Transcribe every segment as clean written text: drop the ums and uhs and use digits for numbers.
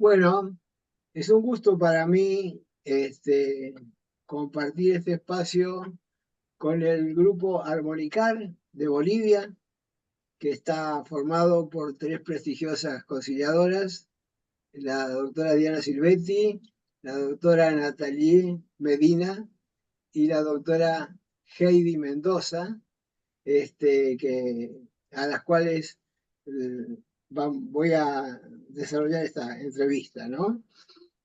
Bueno, es un gusto para mí compartir este espacio con el grupo Armonicar de Bolivia, que está formado por tres prestigiosas conciliadoras, la doctora Diana Silvetti, la doctora Nathalie Medina y la doctora Heidi Mendoza, a las cuales eh, voy a desarrollar esta entrevista, ¿no?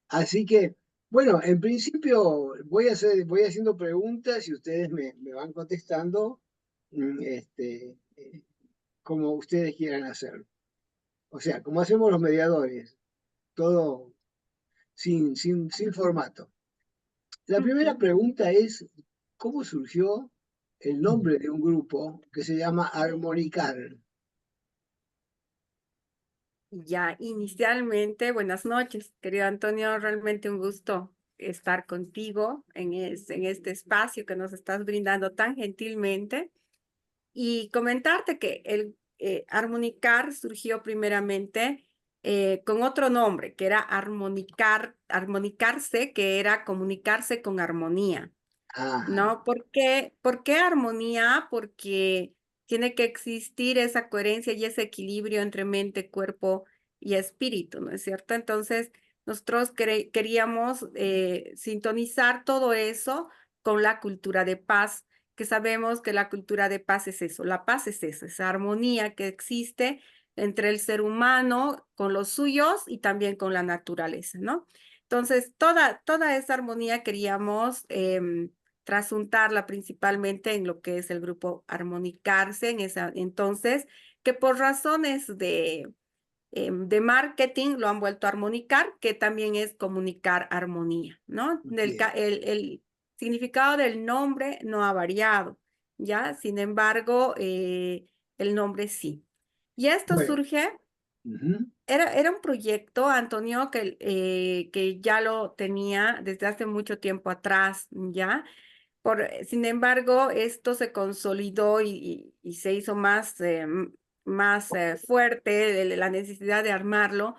Así que, bueno, en principio voy haciendo preguntas y ustedes me van contestando como ustedes quieran hacerlo. O sea, como hacemos los mediadores, todo sin formato. La primera Ujú. pregunta es, ¿cómo surgió el nombre de un grupo que se llama Armonicar? Ya, inicialmente, buenas noches, querido Antonio, realmente un gusto estar contigo en este espacio que nos estás brindando tan gentilmente y comentarte que el armonicar surgió primeramente con otro nombre, que era armonicarse, que era comunicarse con armonía. Ajá, ¿No? ¿Por qué armonía? Porque tiene que existir esa coherencia y ese equilibrio entre mente, cuerpo y espíritu, ¿no es cierto? Entonces, nosotros queríamos sintonizar todo eso con la cultura de paz, que sabemos que la cultura de paz es eso, la paz es eso, esa armonía que existe entre el ser humano con los suyos y también con la naturaleza, ¿no? Entonces, toda esa armonía queríamos trasuntarla principalmente en lo que es el grupo Armonicarse en esa entonces, que por razones de marketing lo han vuelto a armonicar, que también es comunicar armonía, ¿no? bien. El significado del nombre no ha variado, ¿ya? Sin embargo, el nombre sí. Y esto Bueno, surge, ujú, era un proyecto, Antonio, que ya lo tenía desde hace mucho tiempo atrás, ¿ya? Sin embargo, esto se consolidó y se hizo más fuerte la necesidad de armarlo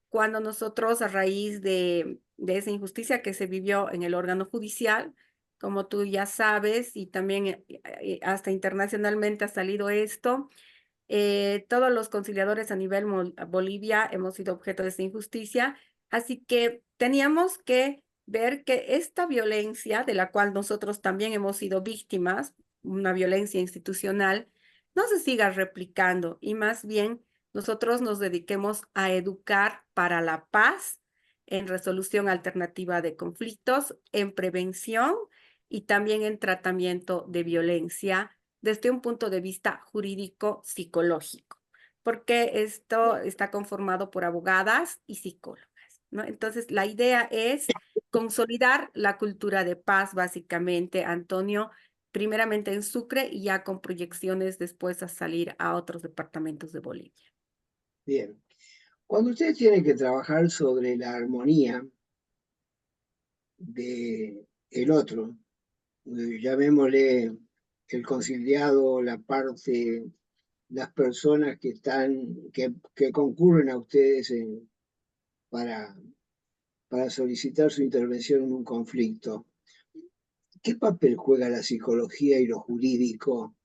cuando nosotros, a raíz de esa injusticia que se vivió en el órgano judicial, como tú ya sabes, y también hasta internacionalmente ha salido esto, todos los conciliadores a nivel Bolivia hemos sido objeto de esta injusticia, así que teníamos que ver que esta violencia, de la cual nosotros también hemos sido víctimas, una violencia institucional, no se siga replicando y más bien nosotros nos dediquemos a educar para la paz, en resolución alternativa de conflictos, en prevención y también en tratamiento de violencia desde un punto de vista jurídico-psicológico, porque esto está conformado por abogadas y psicólogas, ¿no? Entonces, la idea es consolidar la cultura de paz, básicamente, Antonio, primeramente en Sucre y ya con proyecciones después a salir a otros departamentos de Bolivia. bien. Cuando ustedes tienen que trabajar sobre la armonía de el otro, llamémosle el conciliado, la parte, las personas que concurren a ustedes para, para solicitar su intervención en un conflicto. ¿Qué papel juega la psicología y lo jurídico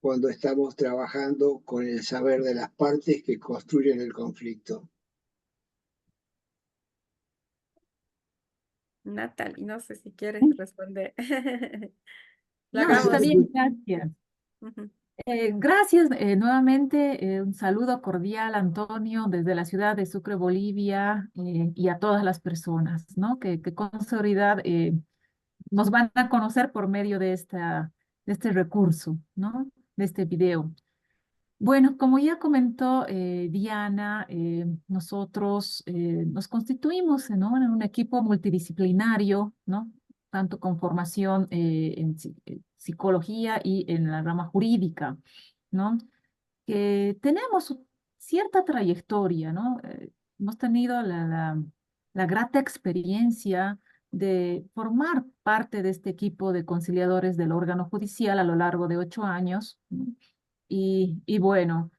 cuando estamos trabajando con el saber de las partes que construyen el conflicto? Natalie, no sé si quieres responder. La No, No, no está hagamos. bien, gracias. Ujú. Gracias nuevamente, un saludo cordial, Antonio, desde la ciudad de Sucre, Bolivia, y a todas las personas, ¿no? Que con seguridad nos van a conocer por medio de este recurso, ¿no? De este video. Bueno, como ya comentó Diana, nosotros nos constituimos, ¿no? En un equipo multidisciplinario, ¿no? Tanto con formación en psicología y en la rama jurídica, ¿no? Que tenemos cierta trayectoria, ¿no? Hemos tenido la grata experiencia de formar parte de este equipo de conciliadores del órgano judicial a lo largo de 8 años, ¿no? Y bueno.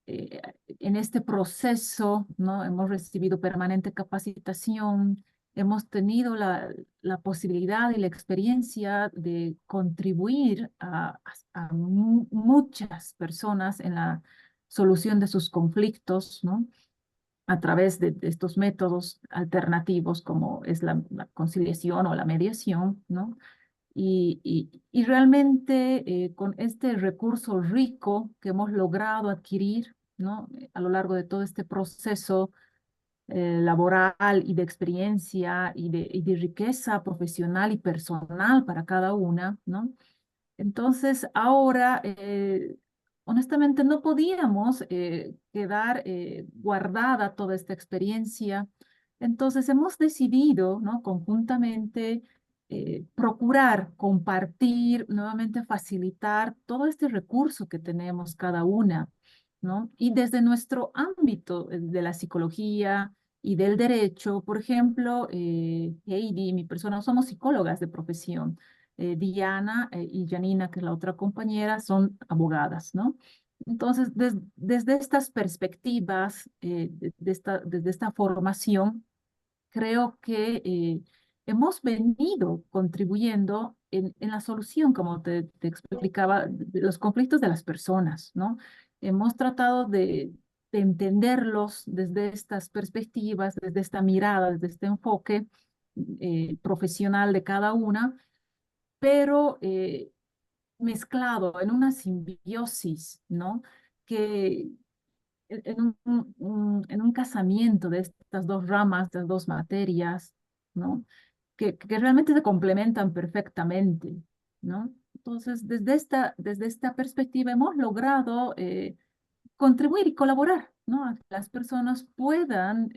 en este proceso, ¿no? Hemos recibido permanente capacitación, hemos tenido la posibilidad y la experiencia de contribuir a muchas personas en la solución de sus conflictos, ¿no? A través de estos métodos alternativos como es la conciliación o la mediación, ¿no? Y realmente con este recurso rico que hemos logrado adquirir, ¿no? A lo largo de todo este proceso laboral y de experiencia y de riqueza profesional y personal para cada una, ¿no? Entonces, ahora, honestamente, no podíamos quedar guardada toda esta experiencia. Entonces, hemos decidido, ¿no? Conjuntamente, procurar compartir, nuevamente facilitar todo este recurso que tenemos cada una, ¿no? Y desde nuestro ámbito de la psicología y del derecho, por ejemplo, Heidi, mi persona, somos psicólogas de profesión. Diana y Janina, que es la otra compañera, son abogadas, ¿no? Entonces, desde estas perspectivas, desde esta formación, creo que hemos venido contribuyendo en la solución, como te explicaba, de los conflictos de las personas, ¿no? Hemos tratado de entenderlos desde estas perspectivas, desde esta mirada, desde este enfoque profesional de cada una, pero mezclado en una simbiosis, ¿no? Que en un casamiento de estas dos ramas, de las dos materias, ¿no? Que realmente se complementan perfectamente, ¿no? Entonces, desde esta perspectiva hemos logrado contribuir y colaborar, ¿no? A que las personas puedan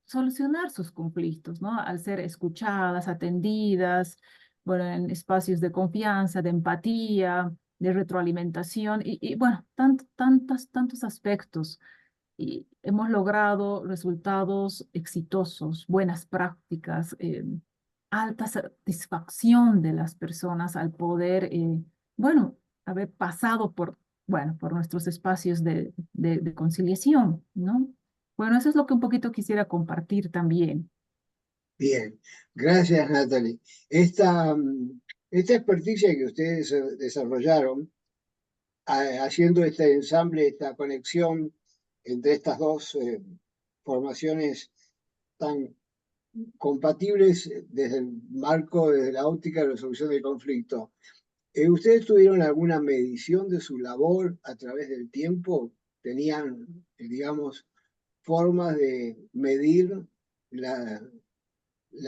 solucionar sus conflictos, ¿no? Al ser escuchadas, atendidas, bueno, en espacios de confianza, de empatía, de retroalimentación y bueno, tantos aspectos. Y hemos logrado resultados exitosos, buenas prácticas, alta satisfacción de las personas al poder, bueno, haber pasado por nuestros espacios de conciliación, ¿no? Bueno, eso es lo que un poquito quisiera compartir también. Bien, gracias Natalie. Esta experticia que ustedes desarrollaron, haciendo este ensamble, esta conexión entre estas dos formaciones tan compatibles desde el marco, desde la óptica de la resolución del conflicto. ¿Ustedes tuvieron alguna medición de su labor a través del tiempo? ¿Tenían, digamos, formas de medir la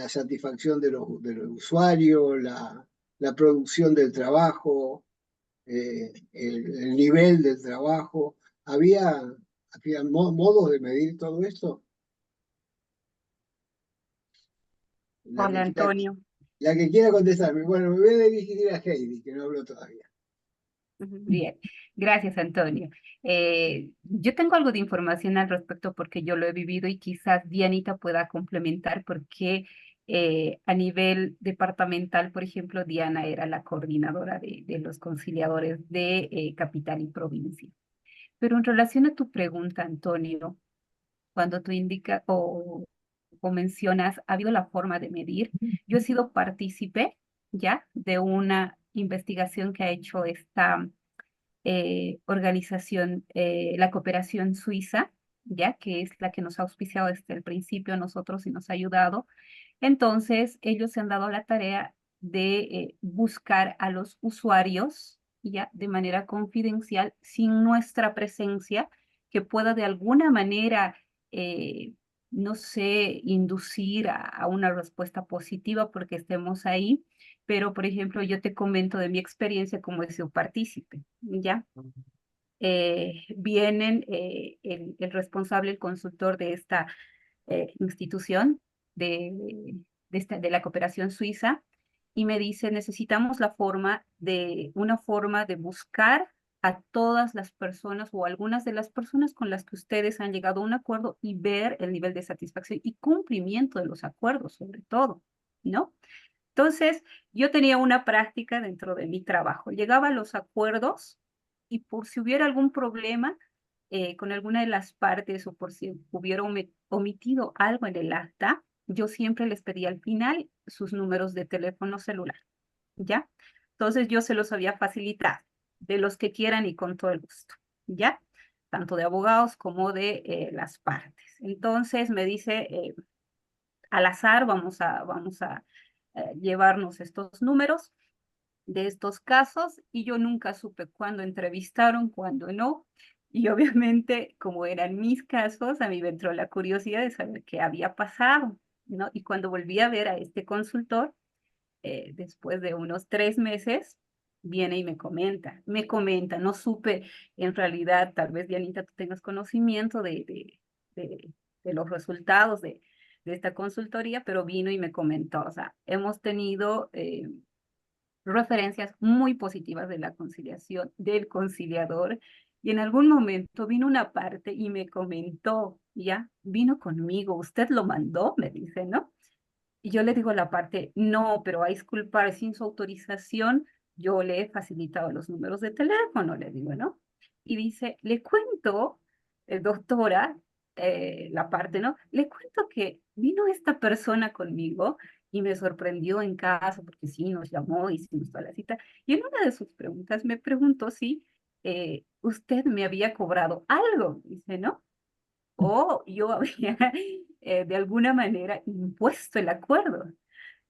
satisfacción de los usuarios, la producción del trabajo, el nivel del trabajo? ¿Había modos de medir todo esto? La Hola, que, Antonio. la que quiera contestarme. Bueno, me voy a dirigir a Heidi, que no habló todavía. Bien, gracias, Antonio. Yo tengo algo de información al respecto porque yo lo he vivido y quizás Dianita pueda complementar porque a nivel departamental, por ejemplo, Diana era la coordinadora de los conciliadores de capital y provincia. Pero en relación a tu pregunta, Antonio, cuando tú indicas o mencionas, ha habido la forma de medir. Yo he sido partícipe ya de una investigación que ha hecho esta organización, la Cooperación Suiza, ya que es la que nos ha auspiciado desde el principio a nosotros y nos ha ayudado. Entonces, ellos se han dado la tarea de buscar a los usuarios ya de manera confidencial, sin nuestra presencia, que pueda de alguna manera, no sé, inducir a una respuesta positiva porque estemos ahí. Pero, por ejemplo, yo te comento de mi experiencia como he sido partícipe, ¿ya? Vienen el responsable, el consultor de esta institución de la cooperación suiza y me dice, necesitamos una forma de buscar a todas las personas o algunas de las personas con las que ustedes han llegado a un acuerdo y ver el nivel de satisfacción y cumplimiento de los acuerdos, sobre todo, ¿no? Entonces, yo tenía una práctica dentro de mi trabajo. Llegaba a los acuerdos y por si hubiera algún problema, con alguna de las partes o por si hubiera omitido algo en el acta, yo siempre les pedía al final sus números de teléfono celular, ¿ya? Entonces yo se los había facilitado, de los que quieran y con todo el gusto, ¿ya? Tanto de abogados como de las partes. Entonces me dice, al azar vamos a llevarnos estos números de estos casos y yo nunca supe cuándo entrevistaron, cuándo no. Y obviamente, como eran mis casos, a mí me entró la curiosidad de saber qué había pasado, ¿no? Y cuando volví a ver a este consultor, después de unos 3 meses, viene y me comenta, no supe en realidad, tal vez Dianita tú tengas conocimiento de los resultados de esta consultoría, pero vino y me comentó, o sea, hemos tenido referencias muy positivas de la conciliación, del conciliador, y en algún momento vino una parte y me comentó, ya, vino conmigo, usted lo mandó, me dice, ¿no? Y yo le digo a la parte, no, pero a disculpar, sin su autorización, yo le he facilitado los números de teléfono, le digo, ¿no? Y dice, le cuento, doctora, la parte, ¿no? Le cuento que vino esta persona conmigo y me sorprendió en casa porque sí, nos llamó, hicimos toda la cita. Y en una de sus preguntas me preguntó si usted me había cobrado algo, dice, ¿no? O yo había de alguna manera impuesto el acuerdo.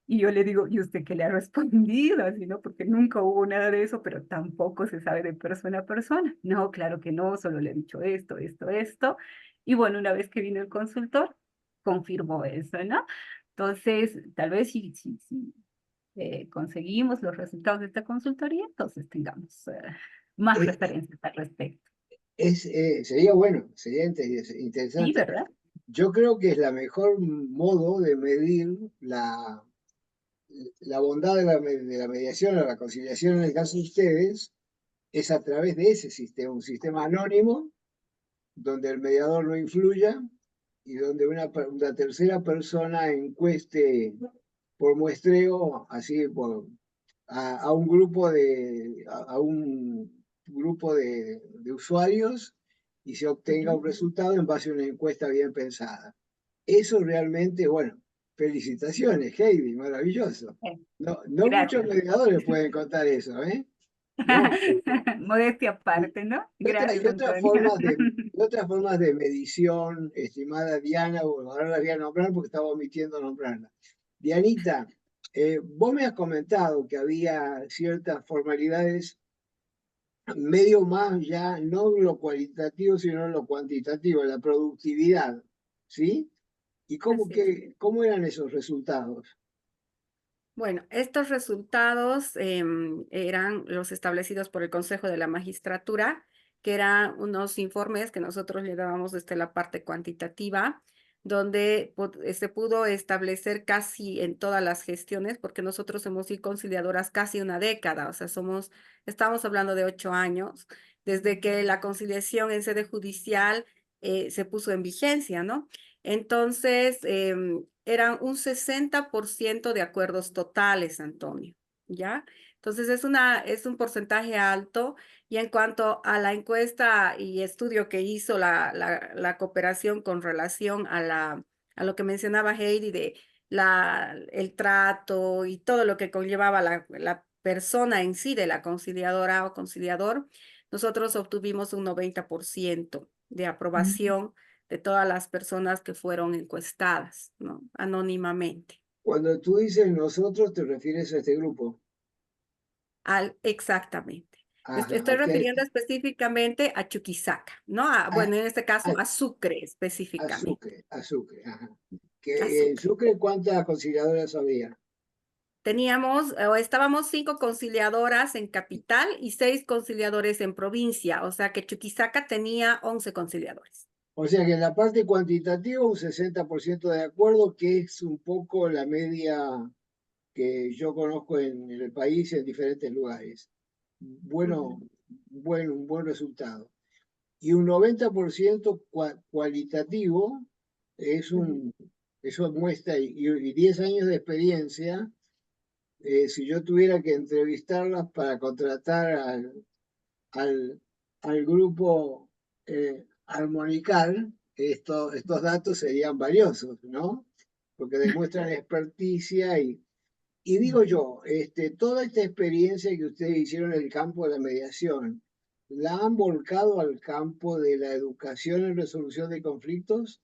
Y yo le digo, ¿y usted qué le ha respondido? Así, ¿no? Porque nunca hubo nada de eso, pero tampoco se sabe de persona a persona. No, claro que no, solo le he dicho esto, esto, esto. Y bueno, una vez que vino el consultor, confirmó eso, ¿no? Entonces, tal vez si conseguimos los resultados de esta consultoría, entonces tengamos más Eh, referencias al respecto. Sería bueno, sería Sí, interesante. ¿verdad? Yo creo que es la mejor modo de medir la bondad de la mediación o la conciliación en el caso de ustedes, es a través de ese sistema, un sistema anónimo, donde el mediador no influya y donde una tercera persona encueste por muestreo, así a un grupo a un grupo de usuarios y se obtenga un resultado en base a una encuesta bien pensada. Eso realmente, bueno, felicitaciones, Heidi, maravilloso. Eh, No muchos Gracias. mediadores pueden contar eso, ¿eh? No. Modestia aparte, ¿no? Gracias, Antonio. Y otras formas de medición, estimada Diana, bueno, ahora la voy a nombrar porque estaba omitiendo nombrarla. Dianita, vos me has comentado que había ciertas formalidades medio más ya, no lo cualitativo, sino lo cuantitativo, la productividad, ¿sí? ¿Y Así es. cómo eran esos resultados? Bueno, estos resultados eran los establecidos por el Consejo de la Magistratura, que eran unos informes que nosotros le dábamos desde la parte cuantitativa, donde se pudo establecer casi en todas las gestiones, porque nosotros hemos sido conciliadoras casi una década, o sea, estamos hablando de 8 años, desde que la conciliación en sede judicial se puso en vigencia, ¿no? Entonces, eran un 60% de acuerdos totales, Antonio, ¿ya? Entonces es un porcentaje alto y en cuanto a la encuesta y estudio que hizo la cooperación con relación a lo que mencionaba Heidi de el trato y todo lo que conllevaba la persona en sí de la conciliadora o conciliador, nosotros obtuvimos un 90% de aprobación de todas las personas que fueron encuestadas, ¿no? Anónimamente. Cuando tú dices nosotros, te refieres a este grupo. Exactamente. Ajá, Estoy ok. refiriendo específicamente a Chuquisaca, ¿no? A, Bueno, en este caso a- a Sucre a específicamente, Sucre, a Sucre, ajá. a Que en Sucre. Sucre, ¿cuántas conciliadoras había? Teníamos, o estábamos 5 conciliadoras en capital y 6 conciliadores en provincia, o sea que Chuquisaca tenía 11 conciliadores. O sea que en la parte cuantitativa un 60% de acuerdo, que es un poco la media que yo conozco en el país en diferentes lugares. Bueno, Ujú, un buen resultado. Y un 90% cualitativo es ujú. eso muestra, y 10 años de experiencia, si yo tuviera que entrevistarlas para contratar al, al grupo armonicar, estos datos serían valiosos, ¿no? Porque demuestran experticia y digo yo, toda esta experiencia que ustedes hicieron en el campo de la mediación, ¿la han volcado al campo de la educación en resolución de conflictos?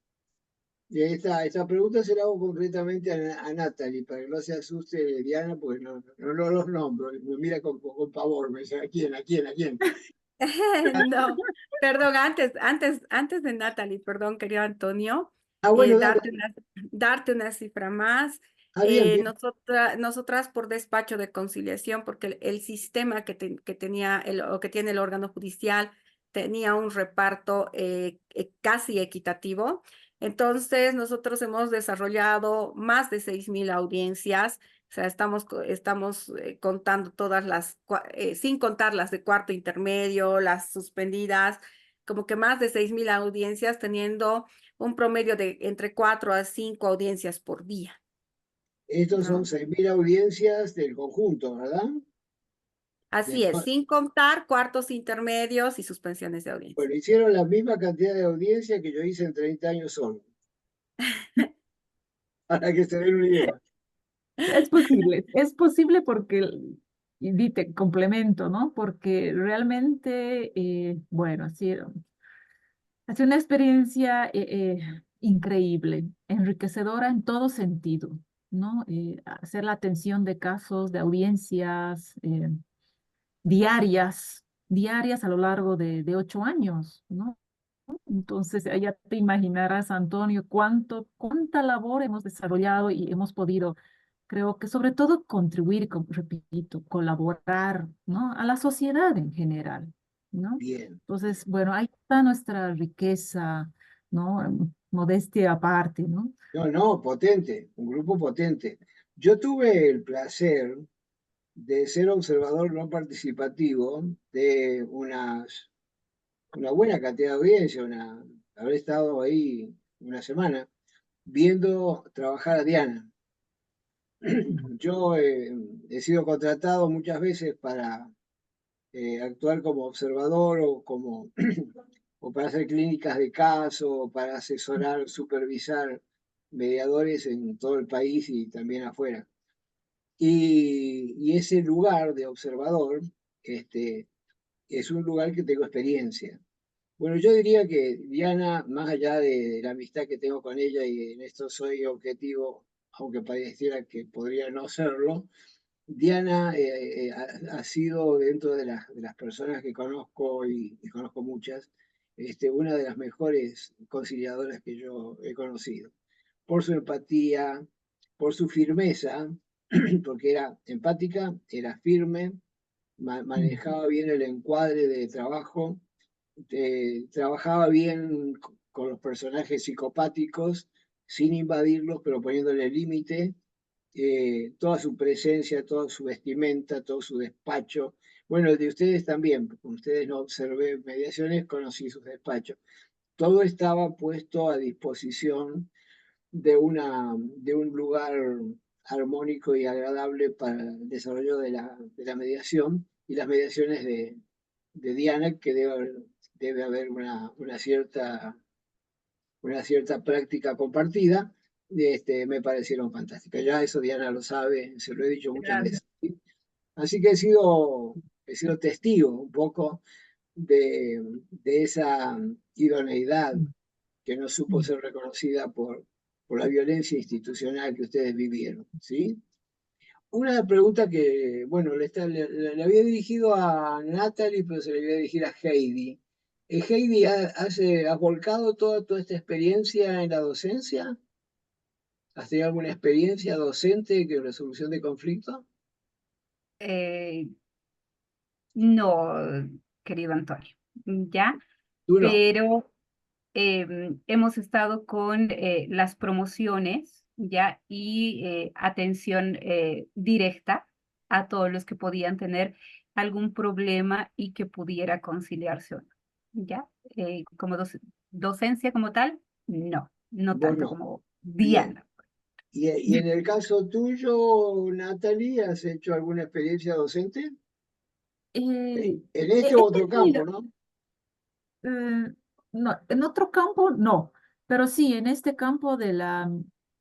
Y esta pregunta se la hago concretamente a Natalie, para que no se asuste Diana, porque no los nombro, me mira con pavor, me dice, ¿a quién, a quién, a quién? No, perdón, antes de Natalie, perdón, querido Antonio, Ah, bueno, dale. darte una cifra más. Ah, bien, bien. Nosotras por despacho de conciliación, porque el sistema que tenía o que tiene el órgano judicial tenía un reparto casi equitativo. Entonces, nosotros hemos desarrollado más de 6.000 audiencias. O sea, estamos contando sin contar las de cuarto intermedio, las suspendidas, como que más de 6.000 audiencias, teniendo un promedio de entre 4 a 5 audiencias por día. Estos son ¿No? 6.000 audiencias del conjunto, ¿verdad? Así es, sin contar cuartos intermedios y suspensiones de audiencia. Bueno, hicieron la misma cantidad de audiencia que yo hice en 30 años solo. Para que se den una idea. Es posible porque, y te complemento, ¿no? Porque realmente, bueno, ha sido una experiencia increíble, enriquecedora en todo sentido, ¿no? Hacer la atención de casos, de audiencias diarias a lo largo de 8 años, ¿no? Entonces, ya te imaginarás, Antonio, cuánta labor hemos desarrollado y hemos podido, creo que sobre todo contribuir, repito, colaborar, ¿no? A la sociedad en general, ¿no? Bien. Entonces, bueno, ahí está nuestra riqueza, ¿no? Modestia aparte, ¿no? No, potente, un grupo potente. Yo tuve el placer de ser observador no participativo de una buena cantidad de audiencia, haber estado ahí una semana viendo trabajar a Diana. Yo he sido contratado muchas veces para actuar como observador o para hacer clínicas de caso, o para asesorar, supervisar mediadores en todo el país y también afuera. Y ese lugar de observador es un lugar que tengo experiencia. Bueno, yo diría que Diana, más allá de la amistad que tengo con ella, y en esto soy objetivo, aunque pareciera que podría no serlo, Diana ha sido dentro de las personas que conozco, y conozco muchas, una de las mejores conciliadoras que yo he conocido. Por su empatía, por su firmeza, porque era empática, era firme, manejaba bien el encuadre de trabajo, trabajaba bien con los personajes psicopáticos, sin invadirlos, pero poniéndole límite, toda su presencia, toda su vestimenta, todo su despacho. Bueno, el de ustedes también, porque ustedes no observé mediaciones, conocí sus despachos. Todo estaba puesto a disposición de un lugar armónico y agradable para el desarrollo de la mediación y las mediaciones de Diana, que debe haber una cierta práctica compartida, me parecieron fantásticas. Ya eso Diana lo sabe, se lo he dicho muchas Gracias. veces. Así que he sido testigo un poco de esa idoneidad que no supo ser reconocida por la violencia institucional que ustedes vivieron, ¿sí? Una pregunta que, bueno, le había dirigido a Natalie, pero se le iba a dirigir a Heidi. Heidi, ¿has volcado toda esta experiencia en la docencia? ¿Has tenido alguna experiencia docente en resolución de conflictos? Eh, no, querido Antonio, ¿ya? Tú no. Pero hemos estado con las promociones, ¿ya? Y atención directa a todos los que podían tener algún problema y que pudiera conciliarse o no, ¿ya? Como docencia como tal, no Vos tanto no. como Bien. Diana. Y en el caso tuyo, Natalie, ¿has hecho alguna experiencia docente? Eh, En he, este u he otro tenido, campo, ¿no? eh, no, en otro campo no, pero sí, en este campo de la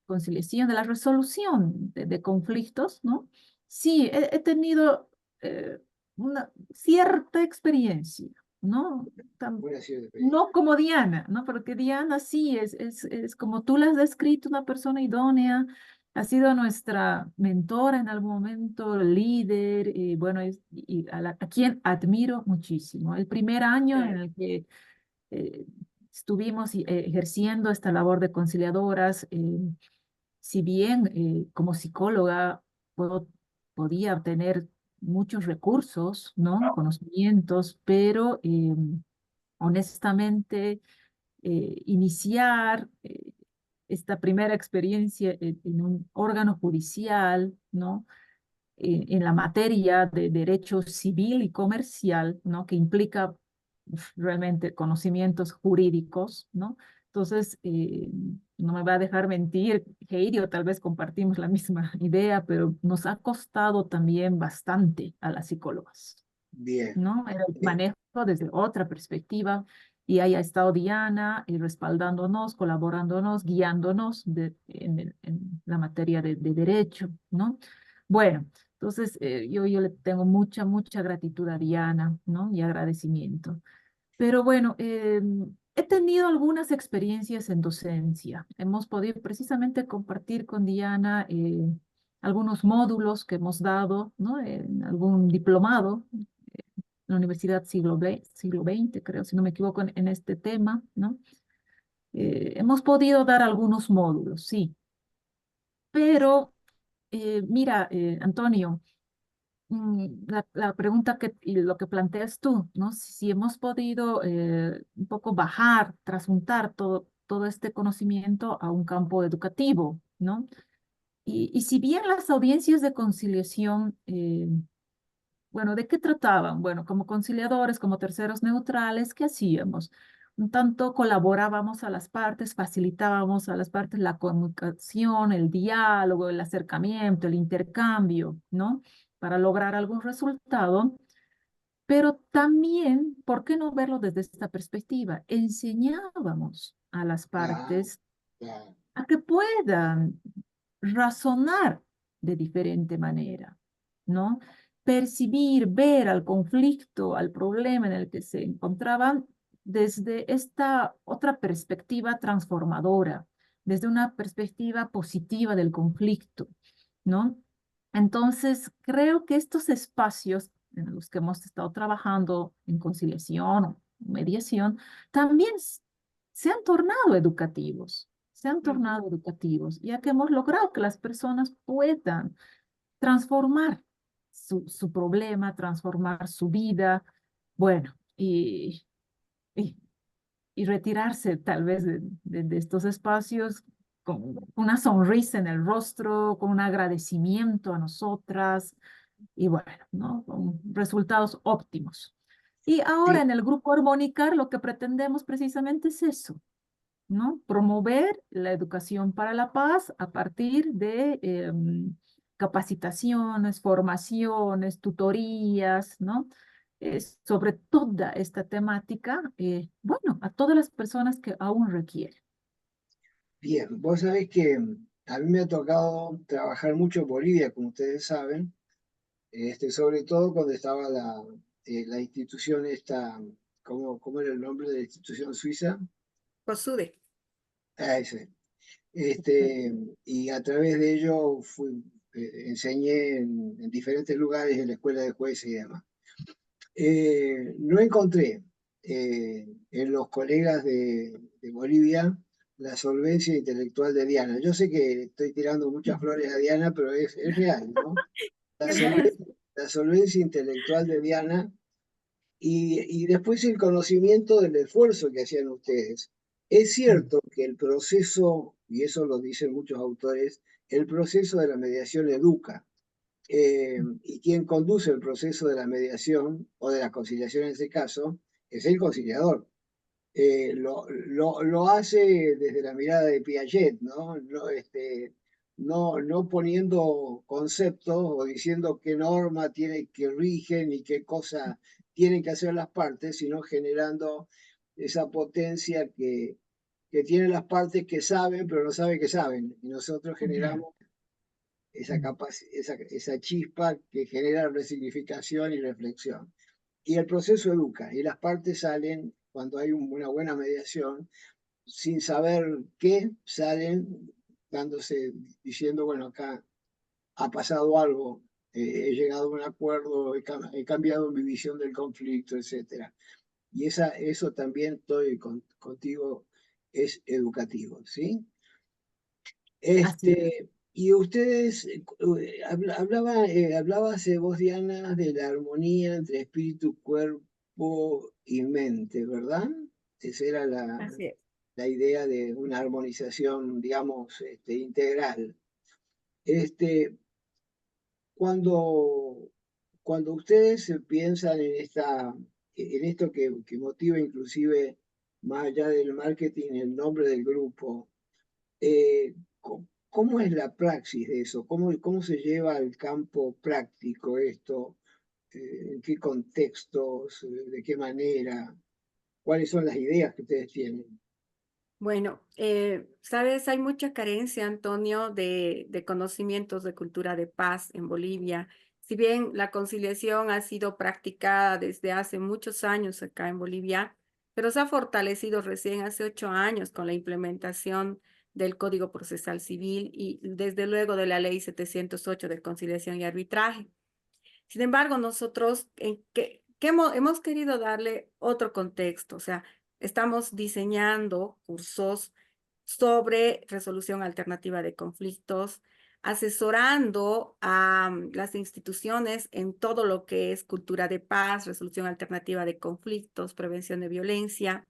conciliación, de la resolución de conflictos, ¿no? Sí, he tenido una cierta experiencia, ¿no? Buena cierta experiencia. No como Diana, ¿no? Porque Diana sí es como tú la has descrito, una persona idónea, ha sido nuestra mentora en algún momento, líder, y bueno, y a quien admiro muchísimo. El primer año en el que eh, estuvimos ejerciendo esta labor de conciliadoras, si bien como psicóloga podía obtener muchos recursos, ¿no? Conocimientos, pero honestamente iniciar esta primera experiencia en un órgano judicial, ¿no? En la materia de derecho civil y comercial, ¿no? Que implica realmente conocimientos jurídicos, ¿no? Entonces, no me va a dejar mentir, Heidi, o tal vez compartimos la misma idea, pero nos ha costado también bastante a las psicólogas, Bien, ¿no? Era el bien, manejo desde otra perspectiva y ahí ha estado Diana respaldándonos, colaborándonos, guiándonos en la materia de derecho, ¿no? Bueno, entonces yo le tengo mucha gratitud a Diana, ¿no? Y agradecimiento. Pero bueno, he tenido algunas experiencias en docencia. Hemos podido precisamente compartir con Diana algunos módulos que hemos dado, ¿no? En algún diplomado en la Universidad siglo XX, creo, si no me equivoco, en este tema, ¿no? Hemos podido dar algunos módulos, sí, pero mira, Antonio, la pregunta y lo que planteas tú, ¿no? Si hemos podido un poco bajar, trasuntar todo este conocimiento a un campo educativo, ¿no? Y si bien las audiencias de conciliación bueno, ¿de qué trataban? Bueno, como conciliadores, como terceros neutrales, ¿qué hacíamos? Un tanto colaborábamos a las partes, facilitábamos a las partes la comunicación, el diálogo, el acercamiento, el intercambio, ¿no? Para lograr algún resultado, pero también, ¿por qué no verlo desde esta perspectiva? Enseñábamos a las claro, partes claro. a que puedan razonar de diferente manera, ¿no? Percibir, ver al conflicto, al problema en el que se encontraban desde esta otra perspectiva transformadora, desde una perspectiva positiva del conflicto, ¿no? Entonces, creo que estos espacios en los que hemos estado trabajando en conciliación o mediación también se han tornado educativos, se han tornado educativos, ya que hemos logrado que las personas puedan transformar su problema, transformar su vida, bueno, y, y retirarse tal vez de estos espacios con una sonrisa en el rostro, con un agradecimiento a nosotras, y bueno, ¿no? Con resultados óptimos. Y ahora Sí, en el grupo Armonicar lo que pretendemos precisamente es eso, ¿no? Promover la educación para la paz a partir de capacitaciones, formaciones, tutorías, ¿no? Sobre toda esta temática, bueno, a todas las personas que aún requieren. bien. Vos sabés que a mí me ha tocado trabajar mucho en Bolivia, como ustedes saben, sobre todo cuando estaba la institución esta, ¿cómo era el nombre de la institución suiza? COSUDE. Ah, ese. Y a través de ello enseñé en diferentes lugares en la escuela de jueces y demás. No encontré en los colegas de Bolivia la solvencia intelectual de Diana. Yo sé que estoy tirando muchas flores a Diana, pero es real, ¿no? La Qué solvencia, bien. la solvencia intelectual de Diana y después el conocimiento del esfuerzo que hacían ustedes. Es cierto que el proceso, y eso lo dicen muchos autores, el proceso de la mediación educa, y quien conduce el proceso de la mediación o de la conciliación en ese caso es el conciliador. Lo hace desde la mirada de Piaget, ¿no? No poniendo conceptos o diciendo qué norma tiene que rigen y qué cosa tienen que hacer las partes, sino generando esa potencia que tienen las partes que saben, pero no saben que saben. Y nosotros generamos esa chispa que genera resignificación y reflexión. Y el proceso educa, y las partes salen, cuando hay una buena mediación, sin saber qué, salen diciendo, bueno, acá ha pasado algo, he llegado a un acuerdo, he cambiado mi visión del conflicto, etc. Y eso también contigo, es educativo, ¿sí? Así es. Y ustedes, hablabas vos, Diana, de la armonía entre espíritu, cuerpo y mente, ¿verdad? Esa era Así es. la idea de una armonización, digamos, integral. Este, cuando ustedes piensan en esto que motiva inclusive, más allá del marketing, el nombre del grupo, ¿cómo es la praxis de eso? ¿Cómo se lleva al campo práctico esto? ¿En qué contextos? ¿De qué manera? ¿Cuáles son las ideas que ustedes tienen? Bueno, sabes, hay mucha carencia, Antonio, de conocimientos de cultura de paz en Bolivia. Si bien la conciliación ha sido practicada desde hace muchos años acá en Bolivia, pero se ha fortalecido recién hace 8 años con la implementación del Código Procesal Civil y desde luego de la Ley 708 de conciliación y arbitraje. Sin embargo, nosotros hemos querido darle otro contexto, o sea, estamos diseñando cursos sobre resolución alternativa de conflictos, asesorando a las instituciones en todo lo que es cultura de paz, resolución alternativa de conflictos, prevención de violencia.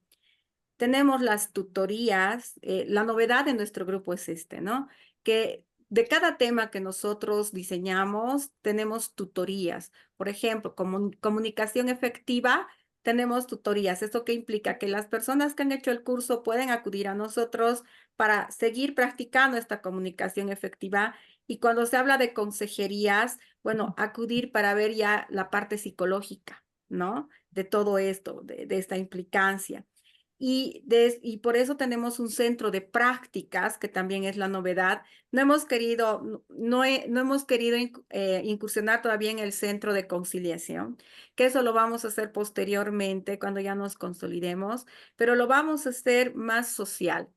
Tenemos las tutorías. La novedad de nuestro grupo es ¿no? Que de cada tema que nosotros diseñamos, tenemos tutorías. Por ejemplo, comunicación efectiva, tenemos tutorías. ¿Esto qué implica? Que las personas que han hecho el curso pueden acudir a nosotros para seguir practicando esta comunicación efectiva. Y cuando se habla de consejerías, bueno, acudir para ver ya la parte psicológica, ¿no? De todo esto, de esta implicancia. Y por eso tenemos un centro de prácticas, que también es la novedad. No hemos querido, no hemos querido incursionar todavía en el centro de conciliación, que eso lo vamos a hacer posteriormente cuando ya nos consolidemos, pero lo vamos a hacer más social.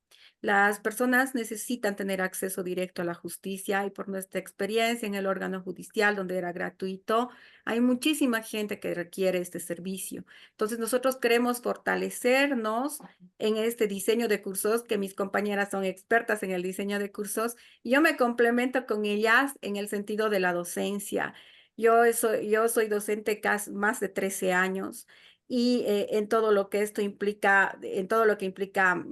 Las personas necesitan tener acceso directo a la justicia y por nuestra experiencia en el órgano judicial, donde era gratuito, hay muchísima gente que requiere este servicio. Entonces, nosotros queremos fortalecernos en este diseño de cursos, que mis compañeras son expertas en el diseño de cursos, y yo me complemento con ellas en el sentido de la docencia. Yo soy docente casi más de 13 años y en todo lo que esto implica, en todo lo que implica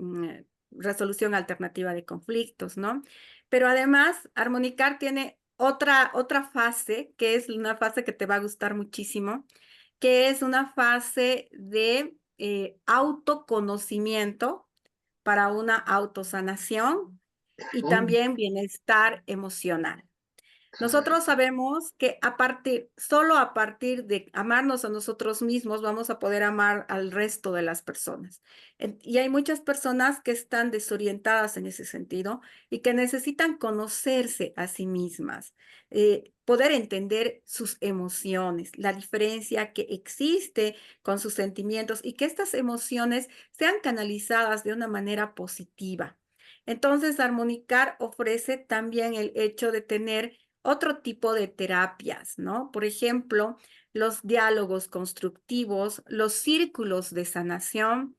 resolución alternativa de conflictos, ¿no? Pero además, Armonicar tiene otra fase, que es una fase que te va a gustar muchísimo, que es una fase de autoconocimiento para una autosanación y Ah, también bienestar emocional. Nosotros sabemos que solo a partir de amarnos a nosotros mismos vamos a poder amar al resto de las personas. Y hay muchas personas que están desorientadas en ese sentido y que necesitan conocerse a sí mismas, poder entender sus emociones, la diferencia que existe con sus sentimientos y que estas emociones sean canalizadas de una manera positiva. Entonces, Armonicar ofrece también el hecho de tener otro tipo de terapias, ¿no? Por ejemplo, los diálogos constructivos, los círculos de sanación.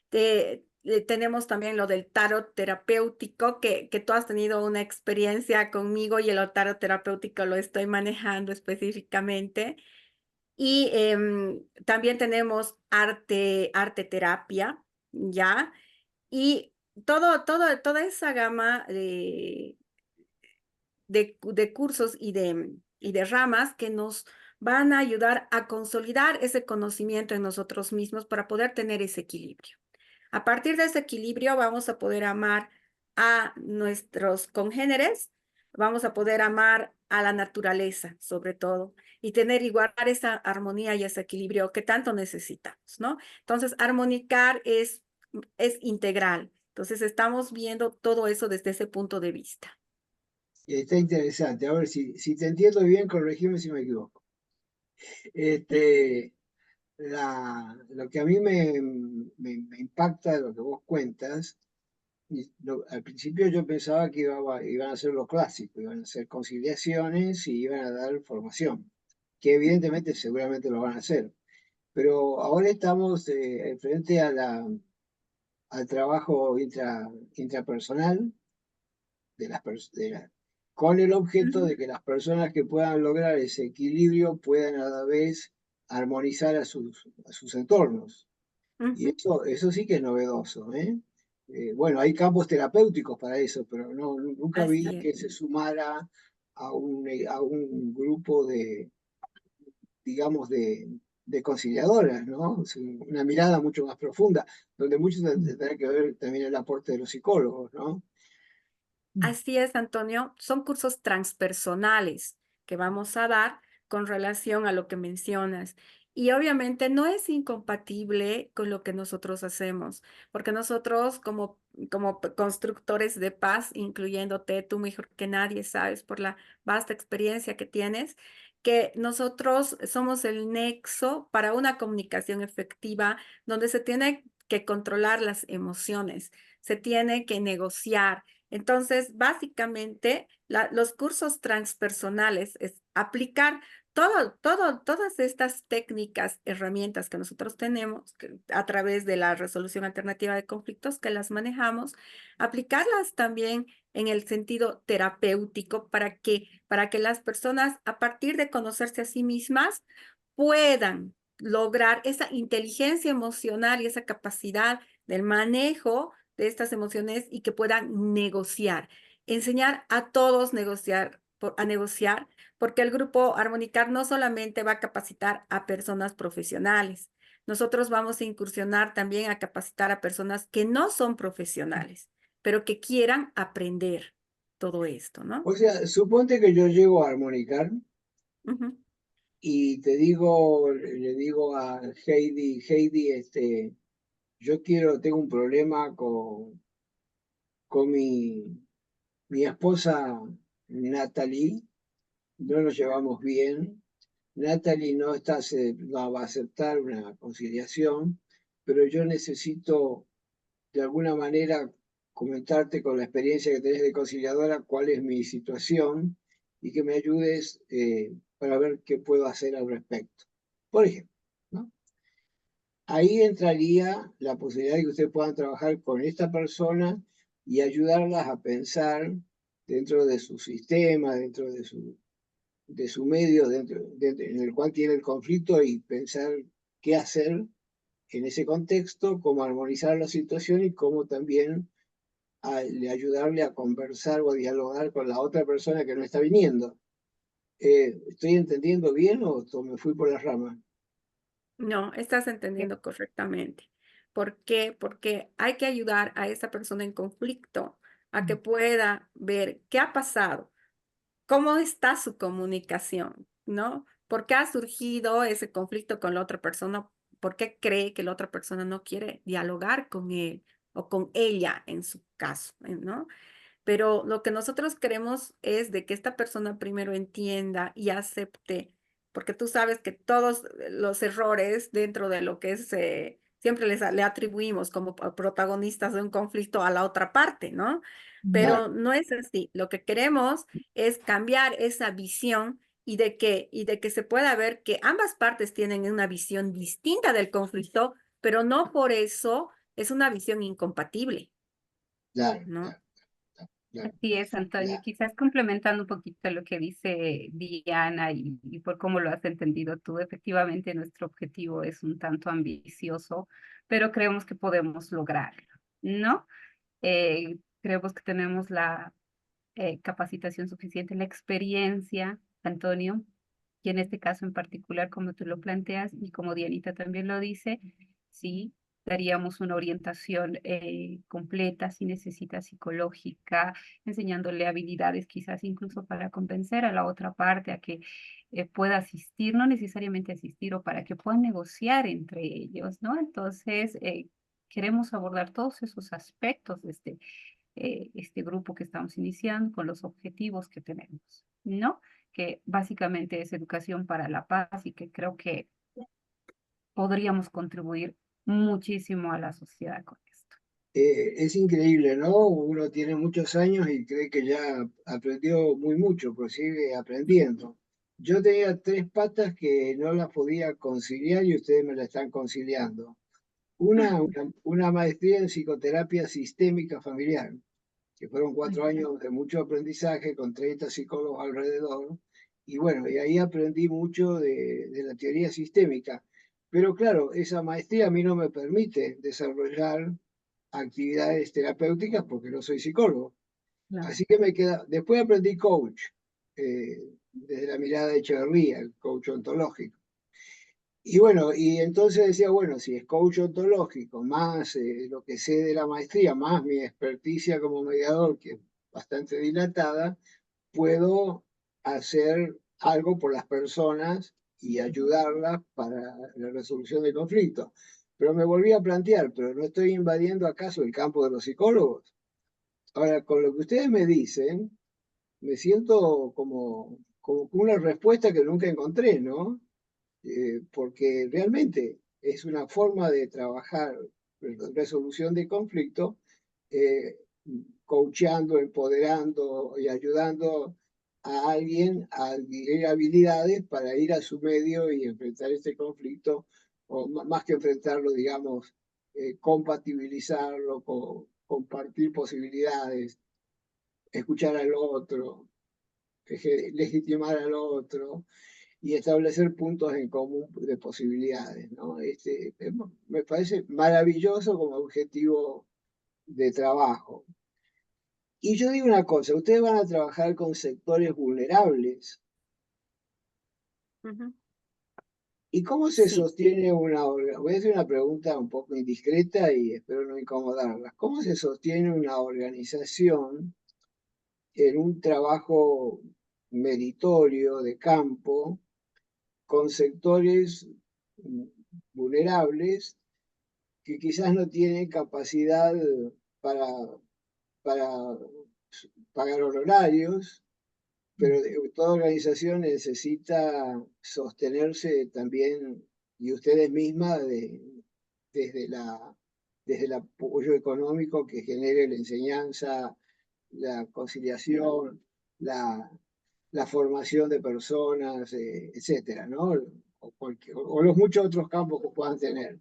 Tenemos también lo del tarot terapéutico, que tú has tenido una experiencia conmigo y el tarot terapéutico lo estoy manejando específicamente. Y también tenemos arte terapia, ¿ya? Y toda esa gama de cursos y de ramas que nos van a ayudar a consolidar ese conocimiento en nosotros mismos para poder tener ese equilibrio. A partir de ese equilibrio vamos a poder amar a nuestros congéneres, vamos a poder amar a la naturaleza, sobre todo, y tener y guardar esa armonía y ese equilibrio que tanto necesitamos, ¿no? Entonces, armonicar es integral. Entonces, estamos viendo todo eso desde ese punto de vista. Está interesante. A ver, si te entiendo bien, corregime si me equivoco. Este, lo que a mí me impacta de lo que vos cuentas, al principio yo pensaba que iban a ser lo clásico, iban a ser conciliaciones y iban a dar formación, que evidentemente seguramente lo van a hacer. Pero ahora estamos frente al trabajo intrapersonal con el objeto de que las personas que puedan lograr ese equilibrio puedan a la vez armonizar a sus entornos. Y Ujú. eso sí que es novedoso, ¿eh? Bueno, hay campos terapéuticos para eso, pero nunca vi Así es. que se sumara a un grupo digamos, de conciliadoras, ¿no? Es una mirada mucho más profunda, donde mucho tendrá que ver también el aporte de los psicólogos, ¿no? Así es, Antonio. Son cursos transpersonales que vamos a dar con relación a lo que mencionas. Y obviamente no es incompatible con lo que nosotros hacemos, porque nosotros como constructores de paz, incluyéndote tú mejor que nadie, sabes, por la vasta experiencia que tienes, que nosotros somos el nexo para una comunicación efectiva donde se tiene que controlar las emociones, se tiene que negociar. Entonces, básicamente, los cursos transpersonales es aplicar todas estas técnicas, herramientas que nosotros tenemos a través de la resolución alternativa de conflictos que las manejamos, aplicarlas también en el sentido terapéutico para que las personas, a partir de conocerse a sí mismas, puedan lograr esa inteligencia emocional y esa capacidad del manejo de estas emociones y que puedan negociar. Enseñar a todos a negociar, porque el grupo Armonicar no solamente va a capacitar a personas profesionales, nosotros vamos a incursionar también a capacitar a personas que no son profesionales, pero que quieran aprender todo esto, ¿no? O sea, suponte que yo llego a armonicar Ujú. y le digo a Heidi, tengo un problema con mi esposa Natalie, no nos llevamos bien. Natalie no va a aceptar una conciliación, pero yo necesito de alguna manera comentarte con la experiencia que tenés de conciliadora cuál es mi situación y que me ayudes para ver qué puedo hacer al respecto. Por ejemplo, ¿no? Ahí entraría la posibilidad de que ustedes puedan trabajar con esta persona y ayudarlas a pensar dentro de su sistema, dentro de su medio, en el cual tiene el conflicto y pensar qué hacer en ese contexto, cómo armonizar la situación y cómo también ayudarle a conversar o a dialogar con la otra persona que no está viniendo. ¿Estoy entendiendo bien o me fui por las ramas? No, estás entendiendo correctamente. ¿Por qué? Porque hay que ayudar a esa persona en conflicto a que pueda ver qué ha pasado, cómo está su comunicación, ¿no? ¿Por qué ha surgido ese conflicto con la otra persona? ¿Por qué cree que la otra persona no quiere dialogar con él o con ella en su caso, ¿no? Pero lo que nosotros queremos es de que esta persona primero entienda y acepte, porque tú sabes que todos los errores dentro de lo que es, siempre le atribuimos como protagonistas de un conflicto a la otra parte, ¿no? Claro, Pero no es así. Lo que queremos es cambiar esa visión y de que se pueda ver que ambas partes tienen una visión distinta del conflicto, pero no por eso es una visión incompatible, claro, ¿no? claro, claro, Así es, Antonio. claro. Quizás complementando un poquito lo que dice Diana y por cómo lo has entendido tú, efectivamente nuestro objetivo es un tanto ambicioso, pero creemos que podemos lograrlo, ¿no? Creemos que tenemos la capacitación suficiente, la experiencia, Antonio, y en este caso en particular, como tú lo planteas y como Dianita también lo dice, sí, daríamos una orientación completa, si necesita psicológica, enseñándole habilidades quizás incluso para convencer a la otra parte a que pueda asistir, no necesariamente asistir, o para que puedan negociar entre ellos, ¿no? Entonces, queremos abordar todos esos aspectos de este grupo que estamos iniciando con los objetivos que tenemos, ¿no? Que básicamente es educación para la paz, y que creo que podríamos contribuir muchísimo a la sociedad con esto. Es increíble, ¿no? Uno tiene muchos años y cree que ya aprendió muy mucho, pero sigue aprendiendo. Yo tenía 3 patas que no las podía conciliar y ustedes me la están conciliando. Una maestría en psicoterapia sistémica familiar, que fueron 4 años de mucho aprendizaje con 30 psicólogos alrededor. Y bueno, y ahí aprendí mucho de la teoría sistémica. Pero claro, esa maestría a mí no me permite desarrollar actividades terapéuticas porque no soy psicólogo. Claro. Así que me queda. Después aprendí coach, desde la mirada de Echeverría, el coach ontológico. Y bueno, y entonces decía, bueno, si es coach ontológico, más lo que sé de la maestría, más mi experticia como mediador, que es bastante dilatada, puedo hacer algo por las personas y ayudarlas para la resolución de conflictos. Pero me volví a plantear, ¿pero no estoy invadiendo acaso el campo de los psicólogos? Ahora, con lo que ustedes me dicen, me siento como una respuesta que nunca encontré, ¿no? Porque realmente es una forma de trabajar resolución de conflicto, eh, coachando, empoderando y ayudando a alguien a adquirir habilidades para ir a su medio y enfrentar este conflicto, o más que enfrentarlo, digamos, compatibilizarlo, compartir posibilidades, escuchar al otro, legitimar al otro y establecer puntos en común de posibilidades, ¿no? Me parece maravilloso como objetivo de trabajo. Y yo digo una cosa, ustedes van a trabajar con sectores vulnerables. ¿Y cómo se Sí. sostiene voy a hacer una pregunta un poco indiscreta y espero no incomodarlas. ¿Cómo se sostiene una organización en un trabajo meritorio de campo con sectores vulnerables que quizás no tienen capacidad para, para pagar honorarios, pero toda organización necesita sostenerse también, y ustedes mismas, desde desde el apoyo económico que genere la enseñanza, la conciliación, la formación de personas, etcétera, ¿no? O los muchos otros campos que puedan tener.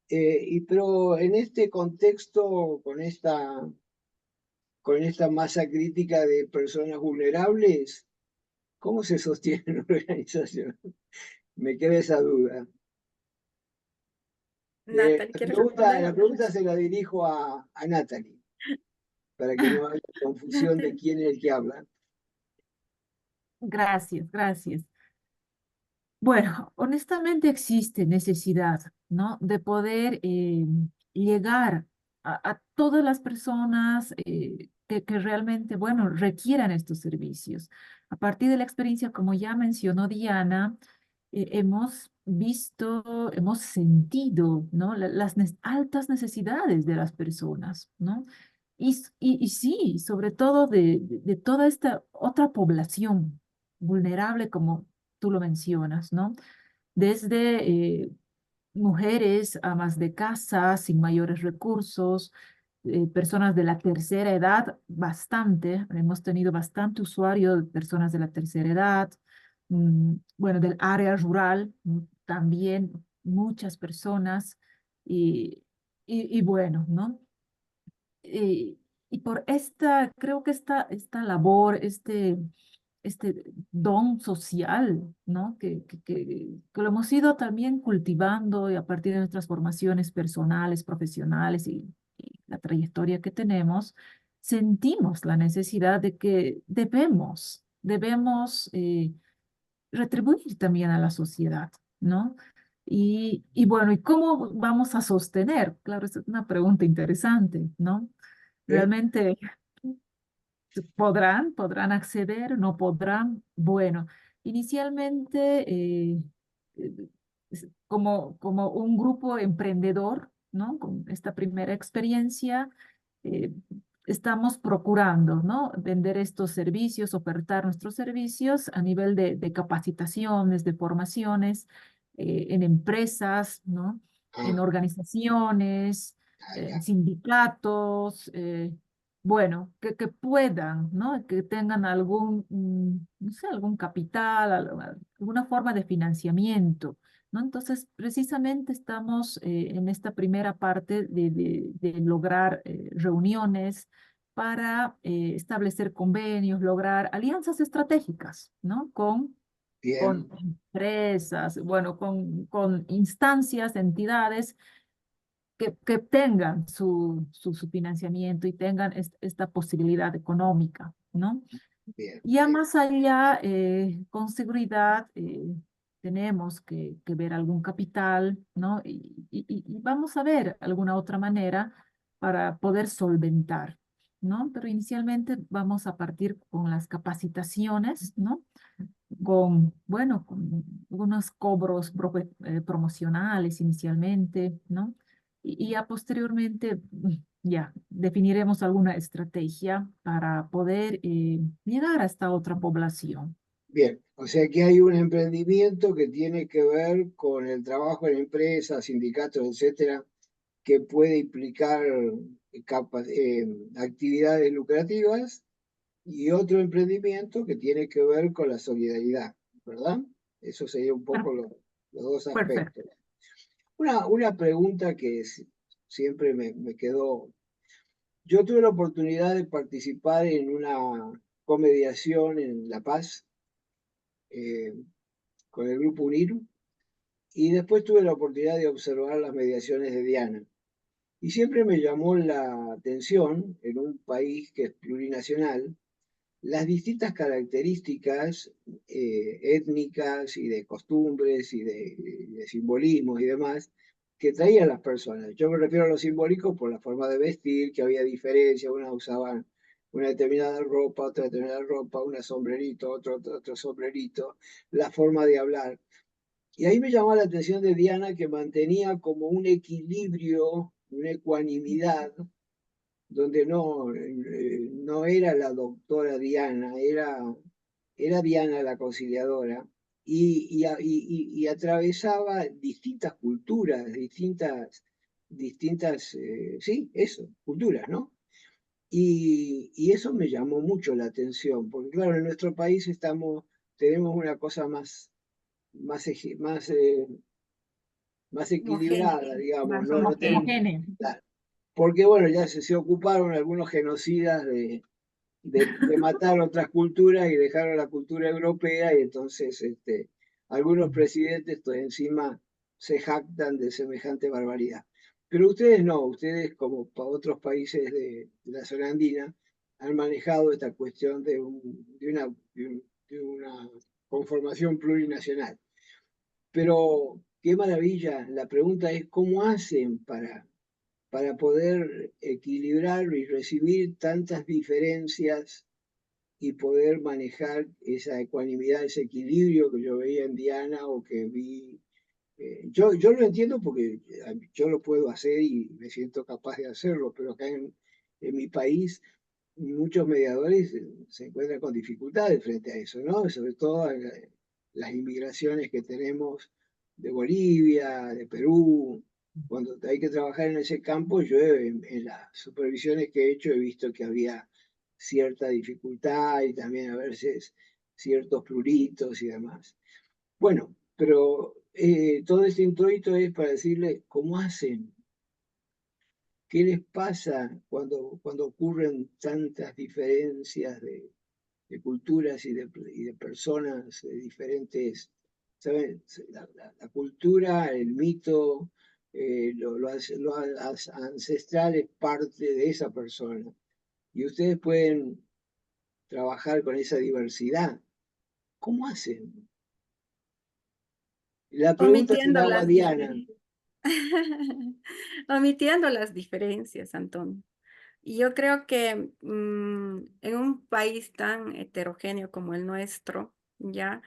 Pero en este contexto, con esta masa crítica de personas vulnerables, ¿cómo se sostiene una organización? Me queda esa duda. Natalie, ¿quieres La responder? pregunta se la dirijo a Natalie, para que no haya confusión de Natalie. quién es el que habla. Gracias, gracias. Bueno, honestamente existe necesidad, ¿no? De poder llegar a todas las personas que realmente, bueno, requieran estos servicios. A partir de la experiencia, como ya mencionó Diana, hemos visto, hemos sentido, ¿no? Las altas necesidades de las personas, ¿no? Y sí, sobre todo de toda esta otra población vulnerable, como tú lo mencionas, ¿no? Desde mujeres, amas de casa, sin mayores recursos, personas de la tercera edad, bastante, hemos tenido bastante usuario de personas de la tercera edad, bueno, del área rural, también muchas personas, y, y bueno, ¿no? Y, y por creo que esta labor, este don social, ¿no? Que lo hemos ido también cultivando y a partir de nuestras formaciones personales, profesionales y la trayectoria que tenemos, sentimos la necesidad de que debemos retribuir también a la sociedad, ¿no? Y bueno, ¿y cómo vamos a sostener? Claro, esa es una pregunta interesante, ¿no? ¿Eh? ¿Realmente podrán acceder? ¿No podrán? Bueno, inicialmente, eh, como un grupo emprendedor, ¿no? Con esta primera experiencia, eh, estamos procurando, ¿no? Vender estos servicios, ofertar nuestros servicios a nivel de capacitaciones, de formaciones, en empresas, ¿no? En Ah, organizaciones, ah, en ya. sindicatos, bueno, que puedan, ¿no? Que tengan algún, no sé, algún capital, alguna forma de financiamiento, ¿no? Entonces, precisamente estamos en esta primera parte de lograr reuniones para establecer convenios, lograr alianzas estratégicas, ¿no? Con Bien, empresas, bueno, con instancias, entidades que tengan su financiamiento y tengan esta posibilidad económica, ¿no? bien, Ya bien, más allá, con seguridad, tenemos que ver algún capital, ¿no? Y vamos a ver alguna otra manera para poder solventar, ¿no? Pero inicialmente vamos a partir con las capacitaciones, ¿no? Con, bueno, con unos cobros promocionales inicialmente, ¿no? Y ya posteriormente, ya definiremos alguna estrategia para poder llegar a esta otra población. bien. O sea que hay un emprendimiento que tiene que ver con el trabajo en empresas, sindicatos, etcétera, que puede implicar actividades lucrativas y otro emprendimiento que tiene que ver con la solidaridad, ¿verdad? Eso sería un Per- poco los dos Perfecto. aspectos. Una pregunta que siempre me quedó. Yo tuve la oportunidad de participar en una comediación en La Paz eh, con el grupo UNIR y después tuve la oportunidad de observar las mediaciones de Diana. Y siempre me llamó la atención, en un país que es plurinacional, las distintas características étnicas y de costumbres y de simbolismos y demás que traían las personas. Yo me refiero a lo simbólico por la forma de vestir, que había diferencia, unas usaban una determinada ropa, otra determinada ropa, una sombrerito, otro sombrerito, la forma de hablar. Y ahí me llamó la atención de Diana que mantenía como un equilibrio, una ecuanimidad donde no era la doctora Diana, era Diana la conciliadora, y atravesaba distintas culturas, sí, eso, culturas, ¿no? Y eso me llamó mucho la atención, porque claro, en nuestro país tenemos una cosa más, eje- más, eh, más Homogéneo. equilibrada, digamos, Más no tenemos, homogéneo. Homogéneo. porque bueno, ya se ocuparon algunos genocidas de matar otras culturas y dejaron la cultura europea y entonces algunos presidentes encima se jactan de semejante barbaridad. Pero ustedes no, ustedes como para otros países de la zona andina han manejado esta cuestión de una conformación plurinacional. Pero qué maravilla, la pregunta es cómo hacen para poder equilibrar y recibir tantas diferencias y poder manejar esa ecuanimidad, ese equilibrio que yo veía en Diana o que vi. Yo lo entiendo porque yo lo puedo hacer y me siento capaz de hacerlo, pero acá en mi país muchos mediadores se encuentran con dificultades frente a eso, ¿no? Sobre todo las inmigraciones que tenemos de Bolivia, de Perú. Cuando hay que trabajar en ese campo, yo en las supervisiones que he hecho he visto que había cierta dificultad y también a veces ciertos pruritos y demás. Bueno, pero todo este introito es para decirle cómo hacen, qué les pasa cuando ocurren tantas diferencias de culturas y de personas diferentes. ¿Saben? La cultura, el mito, lo ancestral es parte de esa persona. Y ustedes pueden trabajar con esa diversidad. ¿Cómo hacen? La pregunta se omitiendo la hago a las Diana. omitiendo las diferencias, Antonio. Y yo creo que en un país tan heterogéneo como el nuestro, ya,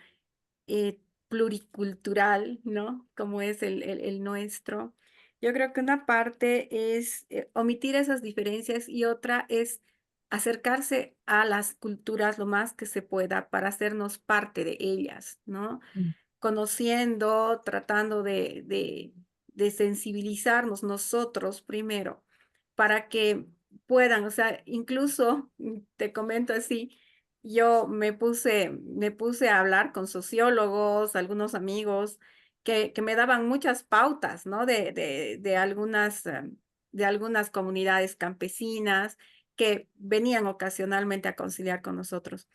pluricultural, ¿no? Como es el nuestro, yo creo que una parte es omitir esas diferencias y otra es acercarse a las culturas lo más que se pueda para hacernos parte de ellas, ¿no? Mm. Conociendo, tratando de sensibilizarnos nosotros primero para que puedan, o sea, incluso te comento así, yo me puse a hablar con sociólogos, algunos amigos que me daban muchas pautas, ¿no? De algunas comunidades campesinas que venían ocasionalmente a conciliar con nosotros.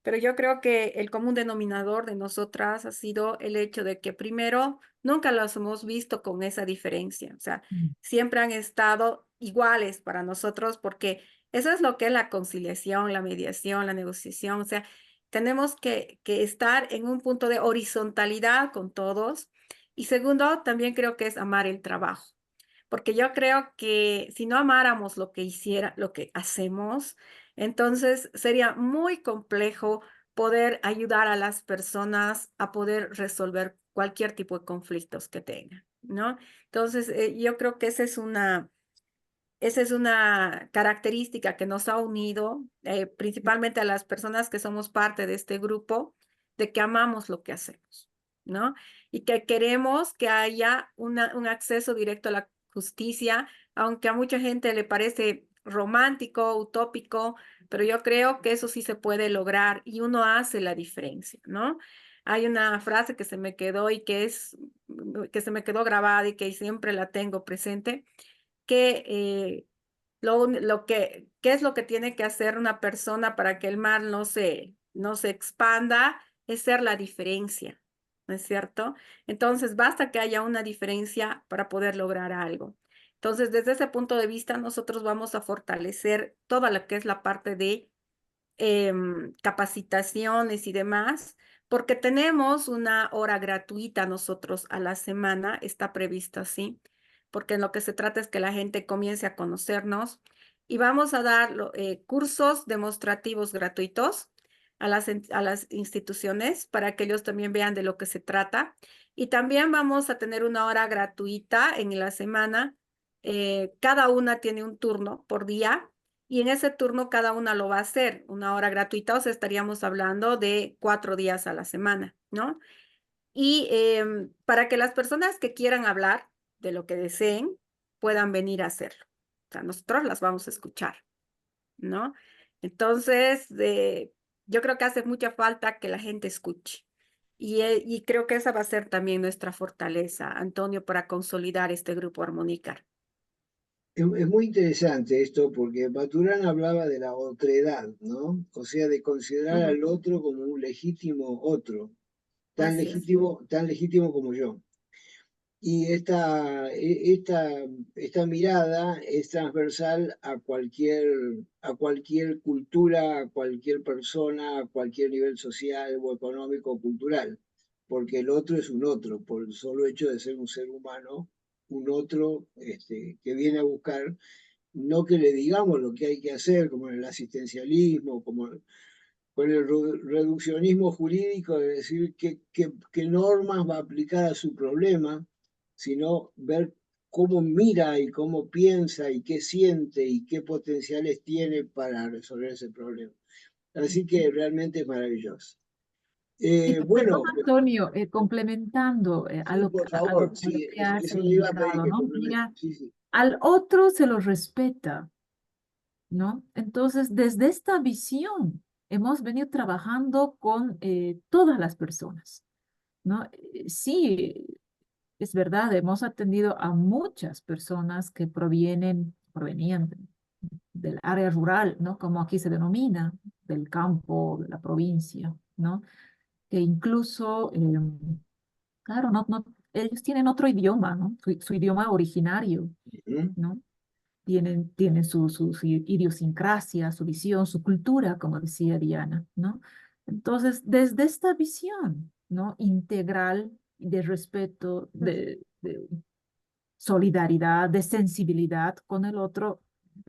Pero yo creo que el común denominador de nosotras ha sido el hecho de que primero nunca los hemos visto con esa diferencia. O sea, Mm. siempre han estado iguales para nosotros porque eso es lo que es la conciliación, la mediación, la negociación. O sea, tenemos que estar en un punto de horizontalidad con todos. Y segundo, también creo que es amar el trabajo. Porque yo creo que si no amáramos lo que hacemos, entonces sería muy complejo poder ayudar a las personas a poder resolver cualquier tipo de conflictos que tengan, ¿no? Entonces, yo creo que esa es una característica que nos ha unido, principalmente a las personas que somos parte de este grupo, de que amamos lo que hacemos, ¿no? Y que queremos que haya un acceso directo a la justicia, aunque a mucha gente le parece romántico, utópico, pero yo creo que eso sí se puede lograr y uno hace la diferencia, ¿no? Hay una frase que se me quedó y que se me quedó grabada y que siempre la tengo presente que ¿qué es lo que tiene que hacer una persona para que el mal no se expanda? Es ser la diferencia, ¿no es cierto? Entonces, basta que haya una diferencia para poder lograr algo. Entonces, desde ese punto de vista, nosotros vamos a fortalecer toda lo que es la parte de capacitaciones y demás, porque tenemos una hora gratuita nosotros a la semana, está previsto así, porque en lo que se trata es que la gente comience a conocernos y vamos a dar cursos demostrativos gratuitos a las instituciones para que ellos también vean de lo que se trata. Y también vamos a tener una hora gratuita en la semana. Cada una tiene un turno por día y en ese turno cada una lo va a hacer, una hora gratuita, o sea, estaríamos hablando de 4 días a la semana, ¿no? Y para que las personas que quieran hablar de lo que deseen puedan venir a hacerlo. O sea, nosotros las vamos a escuchar, ¿no? Entonces, yo creo que hace mucha falta que la gente escuche. Y creo que esa va a ser también nuestra fortaleza, Antonio, para consolidar este grupo Armónica. Es muy interesante esto porque Maturana hablaba de la otredad, ¿no? O sea, de considerar al otro como un legítimo otro, Así es. tan legítimo como yo. Y esta mirada es transversal a cualquier cultura, a cualquier persona, a cualquier nivel social o económico o cultural, porque el otro es un otro, por el solo hecho de ser un ser humano, un otro que viene a buscar, no que le digamos lo que hay que hacer, como en el asistencialismo, como con el reduccionismo jurídico, de decir qué normas va a aplicar a su problema, sino ver cómo mira y cómo piensa y qué siente y qué potenciales tiene para resolver ese problema. Así que realmente es maravilloso. Y perdón, Bueno, Antonio, complementando sí, por a lo favor, sí, que has eso le iba a pedir indicado, que ¿no? complemente. Mira, Sí, sí. al otro se lo respeta, ¿no? Entonces, desde esta visión hemos venido trabajando con todas las personas, ¿no? Sí, es verdad, hemos atendido a muchas personas que provenían del área rural, ¿no? Como aquí se denomina, del campo, de la provincia, ¿no? Que incluso, claro, ellos tienen otro idioma, ¿no? Su idioma originario, ¿Mm? ¿no? Tienen su idiosincrasia, su visión, su cultura, como decía Diana, ¿no? Entonces, desde esta visión, ¿no? Integral de respeto, de solidaridad, de sensibilidad con el otro.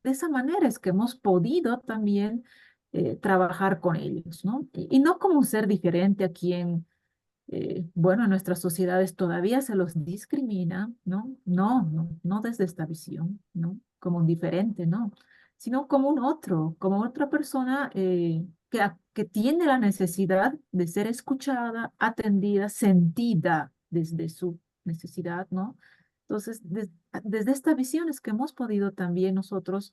De esa manera es que hemos podido también trabajar con ellos, ¿no? Y no como un ser diferente a quien, bueno, en nuestras sociedades todavía se los discrimina, ¿no? No desde esta visión, ¿no? Como un diferente, ¿no? Sino como un otro, como otra persona que tiene la necesidad de ser escuchada, atendida, sentida desde su necesidad, ¿no? Entonces, desde esta visión es que hemos podido también nosotros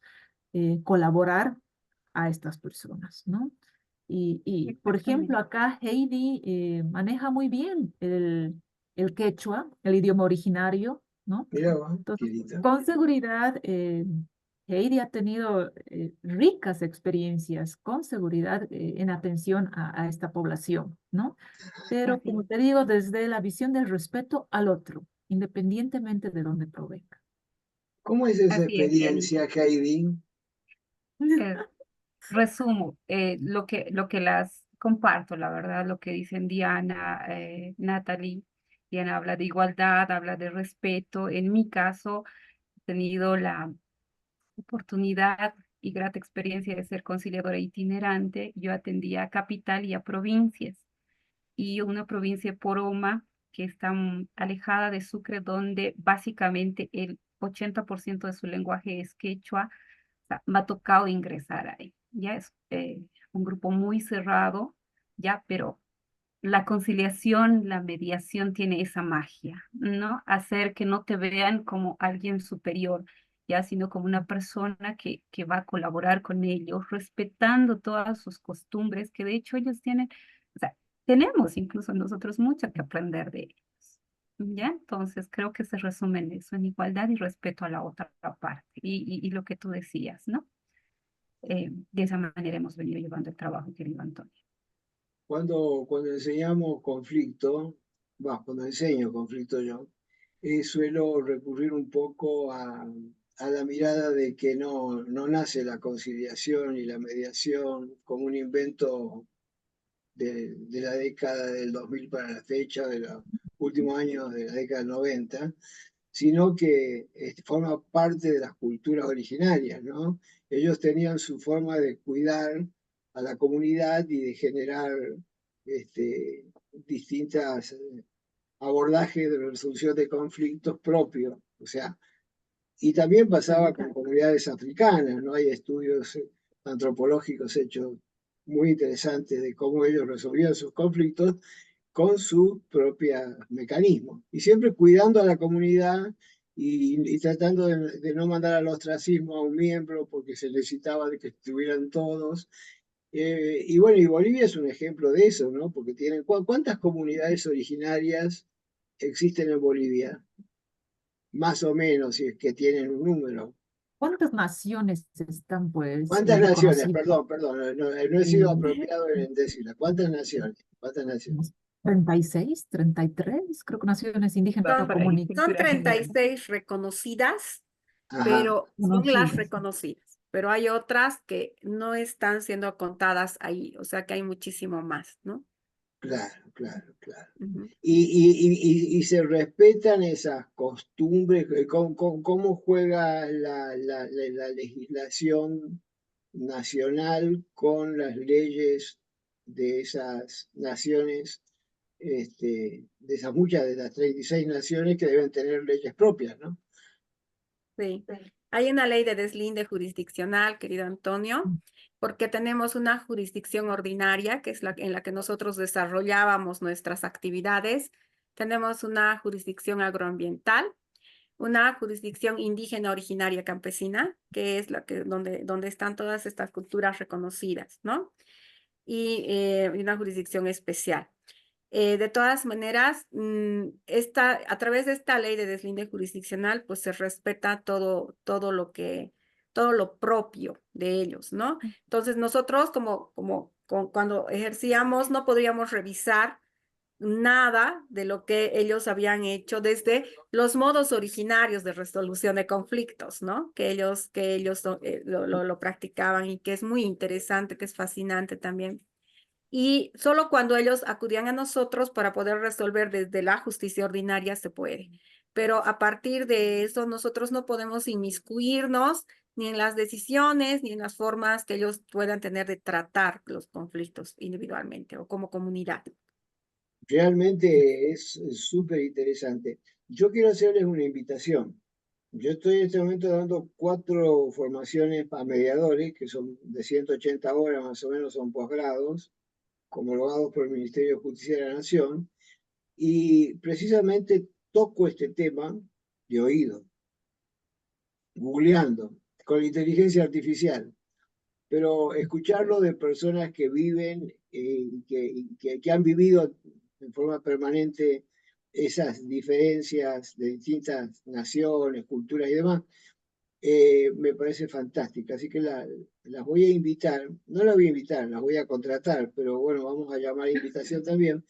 colaborar a estas personas, ¿no? Por ejemplo, Exactamente. acá Heidi maneja muy bien el quechua, el idioma originario, ¿no? Mira vos, qué Entonces, lindo. con seguridad, Heidi ha tenido ricas experiencias, con seguridad, en atención a esta población, ¿no? Pero, Así como te digo, desde la visión del respeto al otro, independientemente de dónde provenga. ¿Cómo es esa así es, Dianita. experiencia, Heidi? Eh, Resumo, lo que las comparto, la verdad, lo que dicen Diana, Natalie. Diana habla de igualdad, habla de respeto. En mi caso, he tenido la oportunidad y grata experiencia de ser conciliadora itinerante. Yo atendía a capital y a provincias, y una provincia Poroma que está alejada de Sucre, donde básicamente el 80% de su lenguaje es quechua. O sea, me ha tocado ingresar ahí. Ya es un grupo muy cerrado, ya, pero la conciliación, la mediación tiene esa magia, ¿no? Hacer que no te vean como alguien superior, ya, sino como una persona que va a colaborar con ellos, respetando todas sus costumbres, que de hecho ellos tienen, o sea, tenemos incluso nosotros mucho que aprender de ellos. ¿Ya? Entonces creo que se resume en eso, en igualdad y respeto a la otra parte. Y lo que tú decías, ¿no? De esa manera hemos venido llevando el trabajo, querido Antonio. Cuando enseñamos conflicto, cuando enseño conflicto yo, suelo recurrir un poco a la mirada de que no nace la conciliación y la mediación como un invento de la década del 2000 para la fecha, de los últimos años de la década del 90, sino que forma parte de las culturas originarias, ¿no? Ellos tenían su forma de cuidar a la comunidad y de generar distintas abordajes de resolución de conflictos propios. O sea, y también pasaba con comunidades africanas, ¿no? Hay estudios antropológicos hechos muy interesantes de cómo ellos resolvían sus conflictos con sus propios mecanismos. Y siempre cuidando a la comunidad y tratando de no mandar al ostracismo a un miembro porque se necesitaba de que estuvieran todos. Y bueno, y Bolivia es un ejemplo de eso, ¿no? Porque tienen, ¿cuántas comunidades originarias existen en Bolivia? Más o menos, si es que tienen un número. ¿Cuántas naciones están, pues, ¿Cuántas naciones? reconocidas? Perdón, no he sido apropiado en decirla. ¿Cuántas naciones? ¿Cuántas naciones? 36, 33, creo que naciones indígenas Va no Son, por ahí, comunicadas. son cultura general. 36 reconocidas, Ajá, pero son las reconocidas. Pero hay otras que no están siendo contadas ahí, o sea que hay muchísimo más, ¿no? claro, claro, claro. Ujú. Y se respetan esas costumbres. ¿Cómo juega la legislación nacional con las leyes de esas naciones, de esas muchas, de las 36 naciones que deben tener leyes propias, ¿no? Sí. Hay una ley de deslinde jurisdiccional, querido Antonio, porque tenemos una jurisdicción ordinaria, que es en la que nosotros desarrollábamos nuestras actividades. Tenemos una jurisdicción agroambiental, una jurisdicción indígena originaria campesina, que es donde están todas estas culturas reconocidas, ¿no? Y una jurisdicción especial. De todas maneras, a través de esta ley de deslinde jurisdiccional, pues se respeta todo todo lo propio de ellos, ¿no? Entonces nosotros cuando ejercíamos no podríamos revisar nada de lo que ellos habían hecho desde los modos originarios de resolución de conflictos, ¿no? Que ellos lo practicaban y que es muy interesante, que es fascinante también. y solo cuando ellos acudían a nosotros para poder resolver desde la justicia ordinaria se puede. Pero a partir de eso nosotros no podemos inmiscuirnos ni en las decisiones ni en las formas que ellos puedan tener de tratar los conflictos individualmente o como comunidad. Realmente es súper interesante. Yo quiero hacerles una invitación. Yo estoy en este momento dando 4 formaciones a mediadores, que son de 180 horas más o menos, son posgrados, homologados por el Ministerio de Justicia de la Nación, y precisamente toco este tema de oído, googleando, con inteligencia artificial, pero escucharlo de personas que viven, que han vivido en forma permanente esas diferencias de distintas naciones, culturas y demás, me parece fantástica. Así que las voy a invitar, no las voy a invitar, las voy a contratar, pero bueno, vamos a llamar invitación también,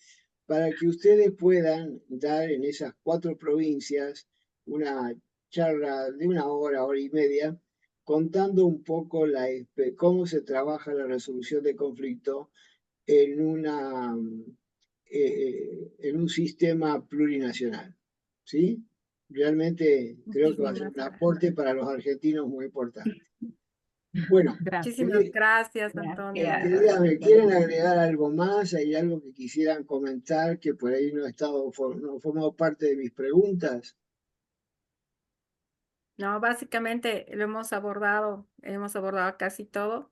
para que ustedes puedan dar en esas 4 provincias una charla de 1 hora, hora y media, contando un poco cómo se trabaja la resolución de conflicto en, en un sistema plurinacional. ¿Sí? Realmente creo que va a ser Muchísimas un gracias. aporte para los argentinos muy importante. Bueno, Gracias. Muchísimas gracias, Antonio. Gracias. queridas, ¿me quieren agregar algo más? ¿Hay algo que quisieran comentar que por ahí no no ha formado parte de mis preguntas? No, básicamente lo hemos abordado casi todo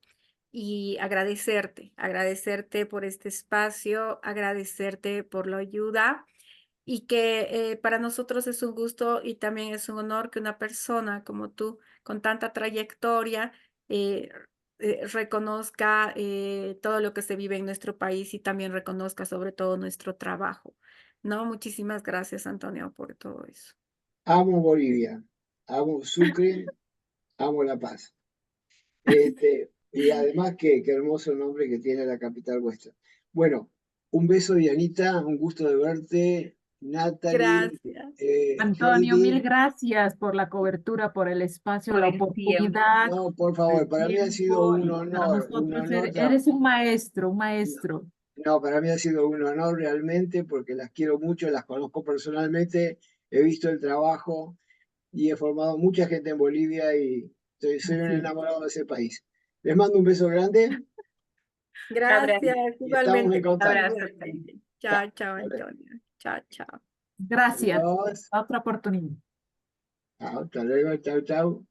y agradecerte por este espacio, agradecerte por la ayuda y que para nosotros es un gusto y también es un honor que una persona como tú, con tanta trayectoria, eh, reconozca todo lo que se vive en nuestro país y también reconozca sobre todo nuestro trabajo. No, muchísimas gracias, Antonio, por todo eso. Amo Bolivia, amo Sucre, amo La Paz. Y además, qué hermoso nombre que tiene la capital vuestra. Bueno, un beso, Dianita, un gusto de verte. Natalie, Gracias. Antonio, mil Heidi. gracias por la cobertura, por el espacio, Por la el tiempo. oportunidad, No, por el favor, para mí ha sido tiempo, y para un nosotros honor. eres un maestro, un No, maestro. no, para mí ha sido un honor realmente porque las quiero mucho, las conozco personalmente, he visto el trabajo y he formado mucha gente en Bolivia y soy un Sí. enamorado de ese país. Les mando un beso grande Abrazo. Gracias, y estamos en igualmente. contacto. Abrazo. Igualmente. Chao. Chao, chao, Antonio. Chao, chao. Gracias. Adiós. Otra oportunidad. Chao, hasta luego. Chao, chao.